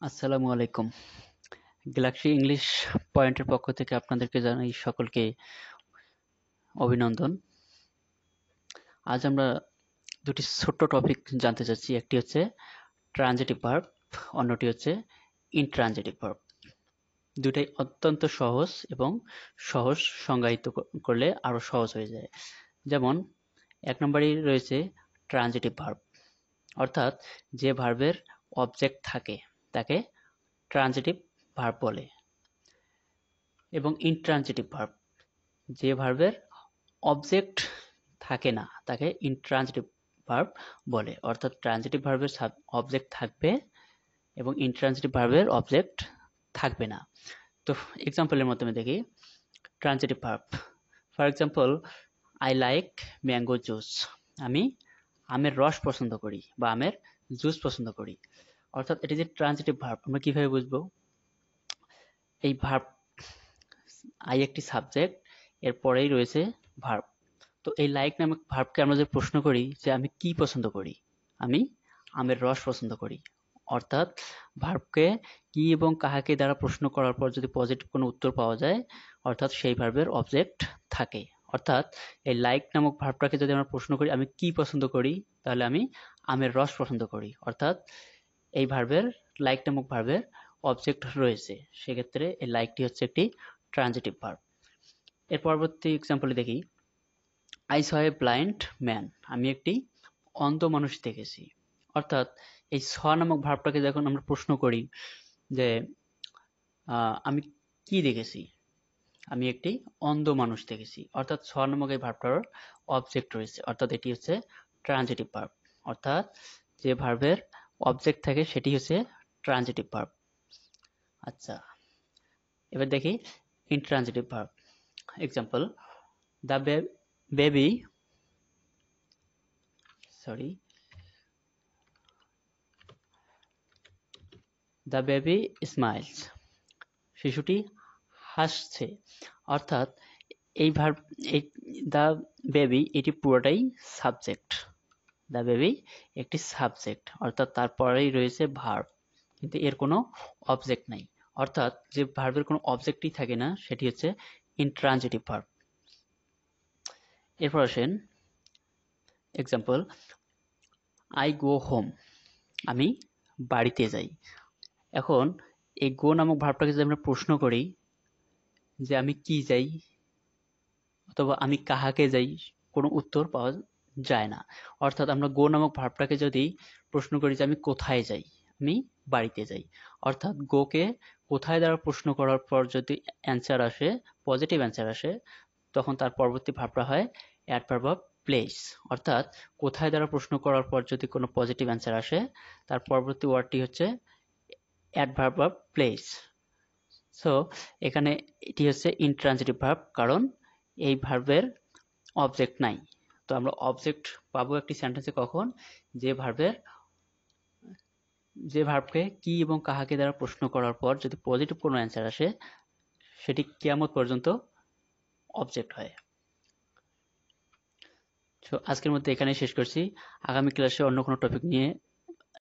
আসসালামু আলাইকুম। Galaxy English পয়েন্টের পক্ষ থেকে আপনাদেরকে জানাই সকলকে অভিনন্দন। আজ আমরা দুটি ছোট্ট টপিক জানতে চাচ্ছি। একটি হচ্ছে ট্রানজিটিভ ভার্ব, অন্যটি হচ্ছে ইনট্রানজিটিভ ভার্ব। দুটাই অত্যন্ত সহজ এবং সহজ সংজ্ঞায়িত করলে আরো সহজ হয়ে যায়। যেমন এক নম্বরেই রয়েছে ট্রানজিটিভ ভার্ব, অর্থাৎ যে ভার্বের অবজেক্ট থাকে তাকে ট্রানজিটিভ ভার্ব বলে। এবং ইনট্রানজিটিভ ভার্ব, যে ভার্বের অবজেক্ট থাকে না তাকে ইনট্রানজিটিভ ভার্ব বলে। অর্থাৎ ট্রানজিটিভ ভার্বের অবজেক্ট থাকবে এবং ইনট্রানজিটিভ ভার্বের অবজেক্ট থাকবে না। তো এক্সাম্পলের মাধ্যমে দেখি। Transitive verb, for example, I like mango juice. আমি আমের রস পছন্দ করি বা আমের জুস পছন্দ করি। অর্থাৎ এটি যে ট্রানজিটিভ ভার্ব, আমরা কিভাবে বুঝবো? এই ভার্ব, আই একটি সাবজেক্ট, এর পরেই রয়েছে ভার্ব। তো এই লাইক নামক ভার্বকে আমরা যে প্রশ্ন করি যে আমি কি পছন্দ করি, আমি আমের রস পছন্দ করি। অর্থাৎ ভার্বকে কি এবং কাহাকে দ্বারা প্রশ্ন করার পর যদি পজিটিভ কোনো উত্তর পাওয়া যায়, অর্থাৎ সেই ভার্বের অবজেক্ট থাকে। অর্থাৎ এই লাইক নামক ভার্বটাকে যদি আমরা প্রশ্ন করি আমি কি পছন্দ করি, তাহলে আমি আমের রস পছন্দ করি। অর্থাৎ এই ভার্বের, লাইক নামক ভার্বের অবজেক্ট রয়েছে, সেক্ষেত্রে এই লাইকটি হচ্ছে একটি ট্রানজিটিভ ভার্ব। এর পরবর্তী এক্সাম্পলে দেখি। I saw a blind man. আমি একটি অন্ধ মানুষ দেখেছি। অর্থাৎ এই স নামক ভার্বটাকে যখন আমরা প্রশ্ন করি যে আমি কি দেখেছি, আমি একটি অন্ধ মানুষ দেখেছি। অর্থাৎ স নামক এই ভার্বটার অবজেক্ট রয়েছে, অর্থাৎ এটি হচ্ছে ট্রানজিটিভ ভার্ব। অর্থাৎ যে ভার্বের অবজেক্ট থাকে সেটি হচ্ছে ট্রানজিটিভ ভার্ব। আচ্ছা, এবার দেখি intransitive verb. Example, the baby sorry the baby smiles. শিশুটি হাসছে। অর্থাৎ এই ভার্ব, এই দ্য বেবি, এটি পুরোটাই সাবজেক্ট। দ্য বেবি একটি সাবজেক্ট, অর্থাৎ তারপরেই রয়েছে ভার্ব, কিন্তু এর কোনো অবজেক্ট নাই। অর্থাৎ যে ভার্বের কোনো অবজেক্টই থাকে না সেটি হচ্ছে ইনট্রানজিটিভ ভার্ব। এরপর আসেন এক্সাম্পল, আই গো হোম। আমি বাড়িতে যাই। এখন এই গো নামক ভার্বটাকে যদি আমরা প্রশ্ন করি যে আমি কি যাই অথবা আমি কাহাকে যাই, কোনো উত্তর পাওয়া যায় না। অর্থাৎ আমরা গো নামক ভার্বটাকে যদি প্রশ্ন করি যে আমি কোথায় যাই, আমি বাড়িতে যাই। অর্থাৎ গোকে কোথায় দ্বারা প্রশ্ন করার পর যদি অ্যান্সার আসে, পজিটিভ অ্যান্সার আসে, তখন তার পরবর্তী ভার্বটা হয় অ্যাডভার্ব অফ প্লেস। অর্থাৎ কোথায় দ্বারা প্রশ্ন করার পর যদি কোনো পজিটিভ অ্যান্সার আসে, তার পরবর্তী ওয়ার্ডটি হচ্ছে অ্যাডভার্ব অফ প্লেস। সো এখানে এটি হচ্ছে ইনট্রানজিটিভ ভার্ব, কারণ এই ভার্বের অবজেক্ট নাই। তো আমরা অবজেক্ট পাবো একটি সেন্টেন্সে কখন, যে ভার্বের, যে ভার্বকে কি এবং কাহাকে দ্বারা প্রশ্ন করার পর যদি পজিটিভ কোনো অ্যান্সার আসে, সেটি কিয়ামত পর্যন্ত অবজেক্ট হয়। তো আজকের মধ্যে এখানেই শেষ করছি। আগামী ক্লাসে অন্য কোনো টপিক নিয়ে